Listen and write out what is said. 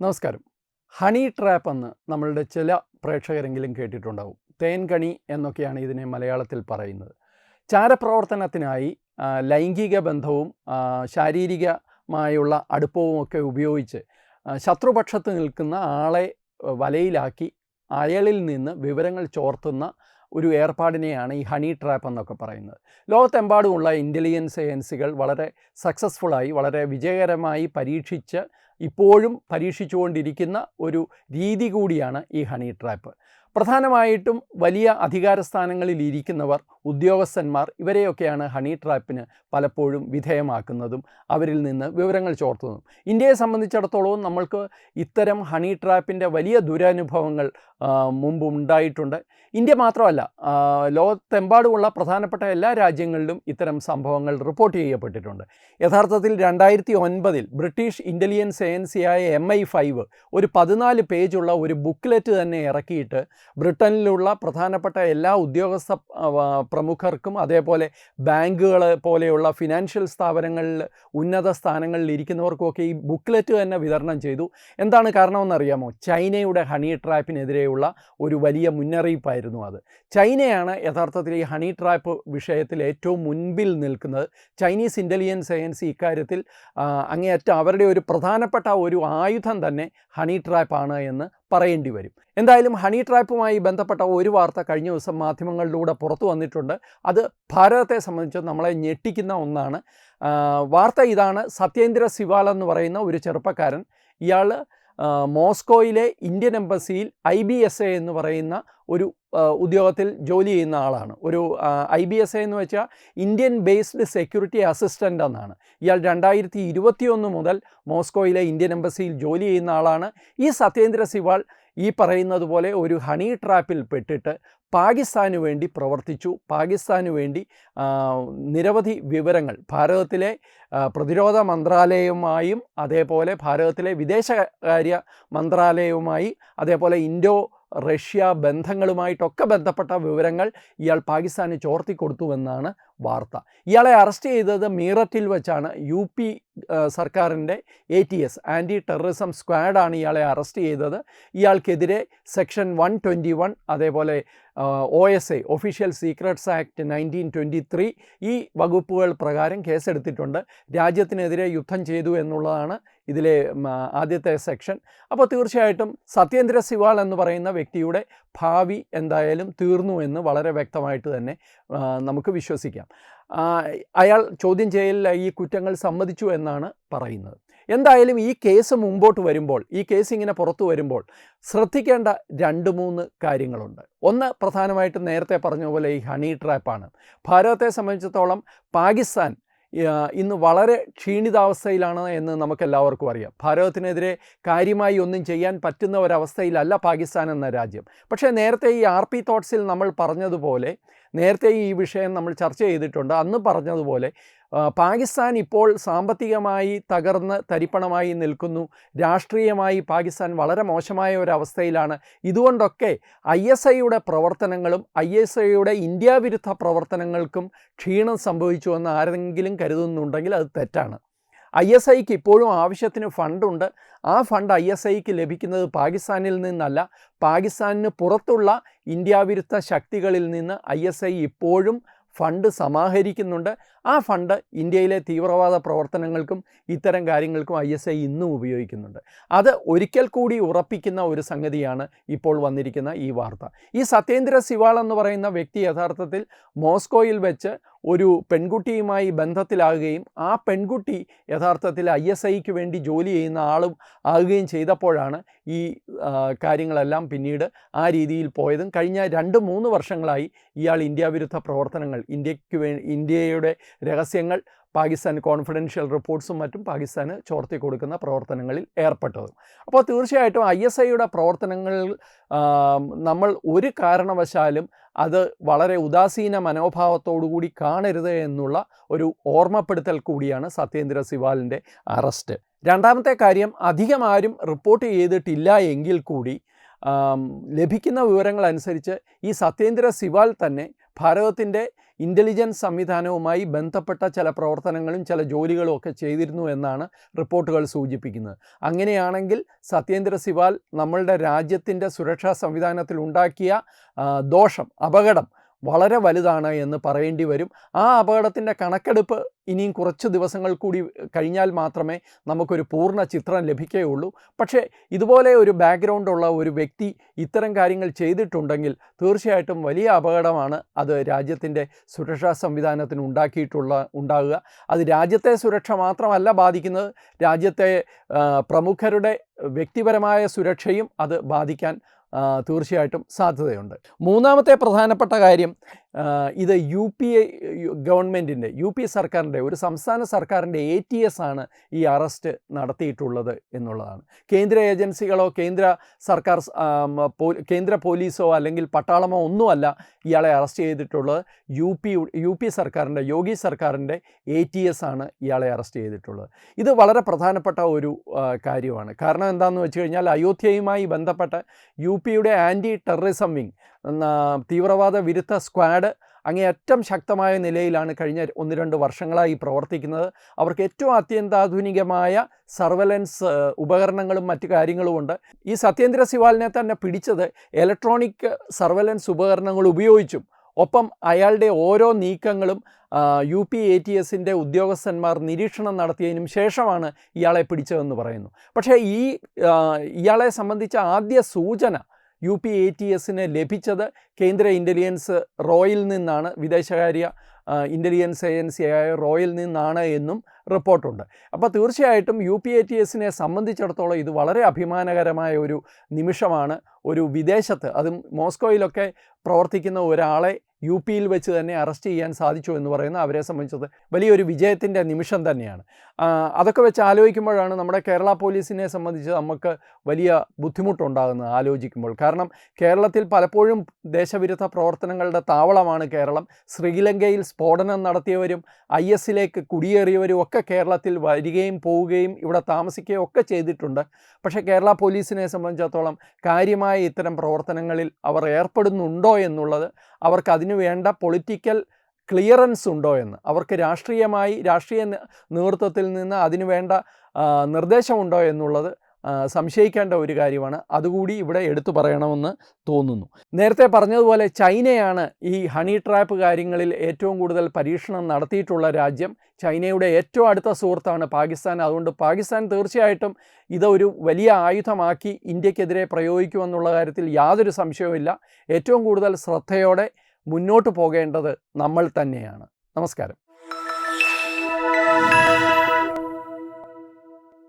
നമസ്കാരം. Honey trap എന്ന് നമ്മളുടെ ചില പ്രേക്ഷകരെങ്കിലും കേട്ടിട്ടുണ്ടാവും. തേൻകണി എന്നൊക്കെയാണ് ഇതിനെ മലയാളത്തിൽ പറയുന്നത്. ചാരപ്രവർത്തനത്തിനായി ലൈംഗിക ബന്ധവും ശാരീരികമായുള്ള അടുപ്പവുമൊക്കെ ഉപയോഗിച്ച് ശത്രുപക്ഷത്ത് നിൽക്കുന്ന ആളെ വലയിലാക്കി അയാളിൽ നിന്ന് വിവരങ്ങൾ ചോർത്തുന്ന ഒരു ഏർപ്പാടിനെയാണ് ഈ ഹണി ട്രാപ്പ് എന്നൊക്കെ പറയുന്നത്. ലോകത്തെമ്പാടുമുള്ള ഇൻ്റലിജൻസ് ഏജൻസികൾ വളരെ സക്സസ്ഫുള്ളായി വളരെ വിജയകരമായി പരീക്ഷിച്ച് ഇപ്പോഴും പരീക്ഷിച്ചുകൊണ്ടിരിക്കുന്ന ഒരു രീതി കൂടിയാണ് ഈ ഹണി ട്രാപ്പ്. പ്രധാനമായിട്ടും വലിയ അധികാര സ്ഥാനങ്ങളിൽ ഇരിക്കുന്നവർ, ഉദ്യോഗസ്ഥന്മാർ, ഇവരെയൊക്കെയാണ് ഹണി ട്രാപ്പിന് പലപ്പോഴും വിധേയമാക്കുന്നതും അവരിൽ നിന്ന് വിവരങ്ങൾ ചോർത്തുന്നതും. ഇന്ത്യയെ സംബന്ധിച്ചിടത്തോളം നമ്മൾക്ക് ഇത്തരം ഹണി ട്രാപ്പിൻ്റെ വലിയ ദുരനുഭവങ്ങൾ മുമ്പ് ഉണ്ടായിട്ടുണ്ട്. ഇന്ത്യ മാത്രമല്ല, ലോകത്തെമ്പാടുമുള്ള പ്രധാനപ്പെട്ട എല്ലാ രാജ്യങ്ങളിലും ഇത്തരം സംഭവങ്ങൾ റിപ്പോർട്ട് ചെയ്യപ്പെട്ടിട്ടുണ്ട്. യഥാർത്ഥത്തിൽ 2009 ബ്രിട്ടീഷ് ഇൻ്റലിജൻസ് ഏജൻസിയായ MI5 ഒരു 14 പേജുള്ള ഒരു ബുക്ക്ലെറ്റ് തന്നെ ഇറക്കിയിട്ട് ബ്രിട്ടനിലുള്ള പ്രധാനപ്പെട്ട എല്ലാ ഉദ്യോഗസ്ഥ പ്രമുഖർക്കും അതേപോലെ ബാങ്കുകൾ പോലെയുള്ള ഫിനാൻഷ്യൽ സ്ഥാപനങ്ങളിൽ ഉന്നത സ്ഥാനങ്ങളിൽ ഇരിക്കുന്നവർക്കുമൊക്കെ ഈ ബുക്ക്ലെറ്റ് തന്നെ വിതരണം ചെയ്തു. എന്താണ് കാരണമെന്നറിയാമോ? ചൈനയുടെ ഹണി ട്രാപ്പിനെതിരെയുള്ള ഒരു വലിയ മുന്നറിയിപ്പായിരുന്നു അത്. ചൈനയാണ് യഥാർത്ഥത്തിൽ ഈ ഹണി ട്രാപ്പ് വിഷയത്തിൽ ഏറ്റവും മുൻപിൽ നിൽക്കുന്നത്. ചൈനീസ് ഇൻ്റലിജൻസ് ഏജൻസി ഇക്കാര്യത്തിൽ അങ്ങേയറ്റം അവരുടെ ഒരു പ്രധാനപ്പെട്ട ഒരു ആയുധം തന്നെ ഹണി ട്രാപ്പാണ് എന്ന് പറയേണ്ടി വരും. എന്തായാലും ഹണി ട്രാപ്പുമായി ബന്ധപ്പെട്ട ഒരു വാർത്ത കഴിഞ്ഞ ദിവസം മാധ്യമങ്ങളിലൂടെ പുറത്തു വന്നിട്ടുണ്ട്. അത് ഭാരതത്തെ സംബന്ധിച്ച് നമ്മളെ ഞെട്ടിക്കുന്ന ഒന്നാണ്. വാർത്ത ഇതാണ്: സത്യേന്ദ്ര സിവാൽ എന്ന് പറയുന്ന ഒരു ചെറുപ്പക്കാരൻ, ഇയാൾ മോസ്കോയിലെ ഇന്ത്യൻ എംബസിയിൽ IBSA എന്ന് പറയുന്ന ഒരു ഉദ്യോഗത്തിൽ ജോലി ചെയ്യുന്ന ആളാണ്. ഒരു IBSA എന്ന് വെച്ചാൽ ഇന്ത്യൻ ബേസ്ഡ് സെക്യൂരിറ്റി അസിസ്റ്റൻ്റ് എന്നാണ്. ഇയാൾ 2021 മുതൽ മോസ്കോയിലെ ഇന്ത്യൻ എംബസിയിൽ ജോലി ചെയ്യുന്ന ആളാണ്. ഈ സത്യേന്ദ്ര സിവാൽ ഈ പറയുന്നത് പോലെ ഒരു ഹണി ട്രാപ്പിൽ പെട്ടിട്ട് പാകിസ്ഥാന് വേണ്ടി പ്രവർത്തിച്ചു. പാകിസ്ഥാന് വേണ്ടി നിരവധി വിവരങ്ങൾ ഭാരതത്തിലെ പ്രതിരോധ മന്ത്രാലയവുമായും അതേപോലെ ഭാരതത്തിലെ വിദേശകാര്യ മന്ത്രാലയവുമായി അതേപോലെ ഇൻഡോ റഷ്യ ബന്ധങ്ങളുമായിട്ടൊക്കെ ബന്ധപ്പെട്ട വിവരങ്ങൾ ഇയാൾ പാകിസ്ഥാന് ചോർത്തിക്കൊടുത്തുവെന്നാണ് വാർത്ത. ഇയാളെ അറസ്റ്റ് ചെയ്തത് മീററ്റിൽ വെച്ചാണ്. UP സർക്കാരിൻ്റെ ATS ആൻറ്റി ടെററിസം സ്ക്വാഡാണ് ഇയാളെ അറസ്റ്റ് ചെയ്തത്. ഇയാൾക്കെതിരെ സെക്ഷൻ 121 അതേപോലെ OSA ഒഫീഷ്യൽ സീക്രട്സ് ആക്ട് 1923 ഈ വകുപ്പുകൾ പ്രകാരം കേസെടുത്തിട്ടുണ്ട്. രാജ്യത്തിനെതിരെ യുദ്ധം ചെയ്തു എന്നുള്ളതാണ് ഇതിലെ ആദ്യത്തെ സെക്ഷൻ. അപ്പോൾ തീർച്ചയായിട്ടും സത്യേന്ദ്ര സിവാൽ എന്ന് പറയുന്ന വ്യക്തിയുടെ ഭാവി എന്തായാലും തീർന്നു എന്ന് വളരെ വ്യക്തമായിട്ട് തന്നെ നമുക്ക് വിശ്വസിക്കാം. അയാൾ ചോദ്യം ചെയ്യലിൽ ഈ കുറ്റങ്ങൾ സമ്മതിച്ചു എന്നാണ് പറയുന്നത്. എന്തായാലും ഈ കേസ് മുമ്പോട്ട് വരുമ്പോൾ, ഈ കേസ് ഇങ്ങനെ പുറത്തു വരുമ്പോൾ ശ്രദ്ധിക്കേണ്ട 2-3 കാര്യങ്ങളുണ്ട്. ഒന്ന്, പ്രധാനമായിട്ടും നേരത്തെ പറഞ്ഞ പോലെ ഈ ഹണി ട്രാപ്പാണ്. ഭാരതത്തെ സംബന്ധിച്ചിടത്തോളം പാകിസ്ഥാൻ ഇന്ന് വളരെ ക്ഷീണിതാവസ്ഥയിലാണ് എന്ന് നമുക്കെല്ലാവർക്കും അറിയാം. ഭാരതത്തിനെതിരെ കാര്യമായി ഒന്നും ചെയ്യാൻ പറ്റുന്ന ഒരവസ്ഥയിലല്ല പാകിസ്ഥാൻ എന്ന രാജ്യം. പക്ഷേ നേരത്തെ ഈ RP തോട്ട്സിൽ നമ്മൾ പറഞ്ഞതുപോലെ, നേരത്തെ ഈ വിഷയം നമ്മൾ ചർച്ച ചെയ്തിട്ടുണ്ട്. അന്ന് പറഞ്ഞതുപോലെ പാകിസ്ഥാൻ ഇപ്പോൾ സാമ്പത്തികമായി തകർന്ന് തരിപ്പണമായി നിൽക്കുന്നു. രാഷ്ട്രീയമായി പാകിസ്ഥാൻ വളരെ മോശമായ ഒരവസ്ഥയിലാണ്. ഇതുകൊണ്ടൊക്കെ ISIയുടെ പ്രവർത്തനങ്ങളും ISIയുടെ ഇന്ത്യ വിരുദ്ധ പ്രവർത്തനങ്ങൾക്കും ക്ഷീണം സംഭവിച്ചുവെന്ന് ആരെങ്കിലും കരുതുന്നുണ്ടെങ്കിൽ അത് തെറ്റാണ്. ISIക്ക് ഇപ്പോഴും ആവശ്യത്തിന് ഫണ്ടുണ്ട്. ആ ഫണ്ട് ISIക്ക് ലഭിക്കുന്നത് പാകിസ്ഥാനിൽ നിന്നല്ല, പാകിസ്ഥാനിന് പുറത്തുള്ള ഇന്ത്യ വിരുദ്ധ ശക്തികളിൽ നിന്ന് ISI ഇപ്പോഴും ഫണ്ട് സമാഹരിക്കുന്നുണ്ട്. ആ ഫണ്ട് ഇന്ത്യയിലെ തീവ്രവാദ പ്രവർത്തനങ്ങൾക്കും ഇത്തരം കാര്യങ്ങൾക്കും ISI ഇന്നും ഉപയോഗിക്കുന്നുണ്ട്. അത് ഒരിക്കൽ കൂടി ഉറപ്പിക്കുന്ന ഒരു സംഗതിയാണ് ഇപ്പോൾ വന്നിരിക്കുന്ന ഈ വാർത്ത. ഈ സത്യേന്ദ്ര സിവാൽ എന്ന് പറയുന്ന വ്യക്തി യഥാർത്ഥത്തിൽ മോസ്കോയിൽ വെച്ച് ഒരു പെൺകുട്ടിയുമായി ബന്ധത്തിലാകുകയും ആ പെൺകുട്ടി യഥാർത്ഥത്തിൽ ISIക്ക് വേണ്ടി ജോലി ചെയ്യുന്ന ആളും ആകുകയും ചെയ്തപ്പോഴാണ് ഈ കാര്യങ്ങളെല്ലാം പിന്നീട് ആ രീതിയിൽ പോയതും. കഴിഞ്ഞ 2-3 വർഷങ്ങളായി ഇയാൾ ഇന്ത്യ വിരുദ്ധ പ്രവർത്തനങ്ങൾ, ഇന്ത്യയുടെ രഹസ്യങ്ങൾ പാകിസ്ഥാൻ കോൺഫിഡൻഷ്യൽ റിപ്പോർട്ട്സും മറ്റും പാകിസ്ഥാന് ചോർത്തി കൊടുക്കുന്ന പ്രവർത്തനങ്ങളിൽ ഏർപ്പെട്ടതും. അപ്പോൾ തീർച്ചയായിട്ടും ISIയുടെ പ്രവർത്തനങ്ങളിൽ നമ്മൾ ഒരു കാരണവശാലും അത് വളരെ ഉദാസീന മനോഭാവത്തോടുകൂടി കാണരുത് എന്നുള്ള ഒരു ഓർമ്മപ്പെടുത്തൽ കൂടിയാണ് സത്യേന്ദ്ര സിവാലിൻ്റെ അറസ്റ്റ്. രണ്ടാമത്തെ കാര്യം, അധികം ആരും റിപ്പോർട്ട് ചെയ്തിട്ടില്ല എങ്കിൽ കൂടി ലഭിക്കുന്ന വിവരങ്ങളനുസരിച്ച് ഈ സത്യേന്ദ്ര സിവാൽ തന്നെ ഭാരതത്തിൻ്റെ ഇൻ്റലിജൻസ് സംവിധാനവുമായി ബന്ധപ്പെട്ട ചില പ്രവർത്തനങ്ങളും ചില ജോലികളും ഒക്കെ ചെയ്തിരുന്നു എന്നാണ് റിപ്പോർട്ടുകൾ സൂചിപ്പിക്കുന്നത്. അങ്ങനെയാണെങ്കിൽ സത്യേന്ദ്ര സിവാൽ നമ്മളുടെ രാജ്യത്തിൻ്റെ സുരക്ഷാ സംവിധാനത്തിൽ ഉണ്ടാക്കിയ ദോഷം, അപകടം വളരെ വലുതാണ് എന്ന് പറയേണ്ടി വരും. ആ അപകടത്തിൻ്റെ കണക്കെടുപ്പ് ഇനിയും കുറച്ച് ദിവസങ്ങൾ കൂടി കഴിഞ്ഞാൽ മാത്രമേ നമുക്കൊരു പൂർണ്ണ ചിത്രം ലഭിക്കുകയുള്ളൂ. പക്ഷേ ഇതുപോലെ ഒരു ബാക്ക്ഗ്രൗണ്ടുള്ള ഒരു വ്യക്തി ഇത്തരം കാര്യങ്ങൾ ചെയ്തിട്ടുണ്ടെങ്കിൽ തീർച്ചയായിട്ടും വലിയ അപകടമാണ് അത് രാജ്യത്തിൻ്റെ സുരക്ഷാ സംവിധാനത്തിന് ഉണ്ടാകുക. അത് രാജ്യത്തെ സുരക്ഷ മാത്രമല്ല ബാധിക്കുന്നത്, രാജ്യത്തെ പ്രമുഖരുടെ വ്യക്തിപരമായ സുരക്ഷയും അത് ബാധിക്കാൻ തീർച്ചയായിട്ടും സാധ്യതയുണ്ട്. മൂന്നാമത്തെ പ്രധാനപ്പെട്ട കാര്യം, ഇത് യു പി സർക്കാരിൻ്റെ ഒരു സംസ്ഥാന സർക്കാരിൻ്റെ ATS ആണ് ഈ അറസ്റ്റ് നടത്തിയിട്ടുള്ളത് എന്നുള്ളതാണ്. കേന്ദ്ര ഏജൻസികളോ കേന്ദ്ര പോലീസോ അല്ലെങ്കിൽ പട്ടാളമോ ഒന്നുമല്ല ഇയാളെ അറസ്റ്റ് ചെയ്തിട്ടുള്ളത്. യു പി സർക്കാരിൻ്റെ, യോഗി സർക്കാരിൻ്റെ ATS ആണ് ഇയാളെ അറസ്റ്റ് ചെയ്തിട്ടുള്ളത്. ഇത് വളരെ പ്രധാനപ്പെട്ട ഒരു കാര്യമാണ്. കാരണം എന്താണെന്ന് വെച്ച് കഴിഞ്ഞാൽ അയോധ്യയുമായി ബന്ധപ്പെട്ട് UPയുടെ ആൻറ്റി ടെററിസം വിങ്, തീവ്രവാദ വിരുദ്ധ സ്ക്വാഡ് അങ്ങേയറ്റം ശക്തമായ നിലയിലാണ് കഴിഞ്ഞ 1-2 വർഷങ്ങളായി പ്രവർത്തിക്കുന്നത്. അവർക്ക് ഏറ്റവും അത്യന്താധുനികമായ സർവലൻസ് ഉപകരണങ്ങളും മറ്റു കാര്യങ്ങളുമുണ്ട്. ഈ സത്യേന്ദ്ര സിവാലിനെ തന്നെ പിടിച്ചത് ഇലക്ട്രോണിക് സർവലൻസ് ഉപകരണങ്ങൾ ഉപയോഗിച്ചും ഒപ്പം അയാളുടെ ഓരോ നീക്കങ്ങളും UP ATSൻ്റെ ഉദ്യോഗസ്ഥന്മാർ നിരീക്ഷണം നടത്തിയതിനും ശേഷമാണ് ഇയാളെ പിടിച്ചതെന്ന് പറയുന്നു. പക്ഷേ ഇയാളെ സംബന്ധിച്ച ആദ്യ സൂചന UP ATSന് ലഭിച്ചത് കേന്ദ്ര ഇൻ്റലിജൻസ് റോയിൽ നിന്നാണ്, വിദേശകാര്യ ഇൻ്റലിജൻസ് ഏജൻസിയായ റോയിൽ നിന്നാണ് എന്നും റിപ്പോർട്ടുണ്ട്. അപ്പോൾ തീർച്ചയായിട്ടും UP ATSനെ സംബന്ധിച്ചിടത്തോളം ഇത് വളരെ അഭിമാനകരമായ ഒരു നിമിഷമാണ്. ഒരു വിദേശത്ത്, അതും മോസ്കോയിലൊക്കെ പ്രവർത്തിക്കുന്ന ഒരാളെ UPയിൽ വെച്ച് തന്നെ അറസ്റ്റ് ചെയ്യാൻ സാധിച്ചു എന്ന് പറയുന്നത് അവരെ സംബന്ധിച്ചത് വലിയൊരു വിജയത്തിൻ്റെ നിമിഷം തന്നെയാണ്. അതൊക്കെ വെച്ച് ആലോചിക്കുമ്പോഴാണ് നമ്മുടെ കേരള പോലീസിനെ സംബന്ധിച്ച് നമുക്ക് വലിയ ബുദ്ധിമുട്ടുണ്ടാകുന്നത് ആലോചിക്കുമ്പോൾ. കാരണം കേരളത്തിൽ പലപ്പോഴും ദേശവിരുദ്ധ പ്രവർത്തനങ്ങളുടെ താവളമാണ് കേരളം. ശ്രീലങ്കയിൽ സ്ഫോടനം നടത്തിയവരും ISലേക്ക് കുടിയേറിയവരും ഒക്കെ കേരളത്തിൽ വരികയും പോവുകയും ഇവിടെ താമസിക്കുകയും ഒക്കെ ചെയ്തിട്ടുണ്ട്. പക്ഷേ കേരള പോലീസിനെ സംബന്ധിച്ചിടത്തോളം കാര്യമായ ഇത്തരം പ്രവർത്തനങ്ങളിൽ അവർ ഏർപ്പെടുന്നുണ്ടോ എന്നുള്ളത്, അവർക്ക് അതിനു വേണ്ട പൊളിറ്റിക്കൽ ക്ലിയറൻസ് ഉണ്ടോ എന്ന്, അവർക്ക് രാഷ്ട്രീയ നേതൃത്വത്തിൽ നിന്ന് അതിനു വേണ്ട നിർദ്ദേശമുണ്ടോ എന്നുള്ളത് സംശയിക്കേണ്ട ഒരു കാര്യമാണ്. അതുകൂടി ഇവിടെ എടുത്തു പറയണമെന്ന് തോന്നുന്നു. നേരത്തെ പറഞ്ഞതുപോലെ ചൈനയാണ് ഈ ഹണി ട്രാപ്പ് കാര്യങ്ങളിൽ ഏറ്റവും കൂടുതൽ പരീക്ഷണം നടത്തിയിട്ടുള്ള രാജ്യം. ചൈനയുടെ ഏറ്റവും അടുത്ത സുഹൃത്താണ് പാകിസ്ഥാൻ. അതുകൊണ്ട് പാകിസ്ഥാൻ തീർച്ചയായിട്ടും ഇതൊരു വലിയ ആയുധമാക്കി ഇന്ത്യക്കെതിരെ പ്രയോഗിക്കുമെന്നുള്ള കാര്യത്തിൽ യാതൊരു സംശയവുമില്ല. ഏറ്റവും കൂടുതൽ ശ്രദ്ധയോടെ മുന്നോട്ട് പോകേണ്ടത് നമ്മൾ തന്നെയാണ്. നമസ്കാരം.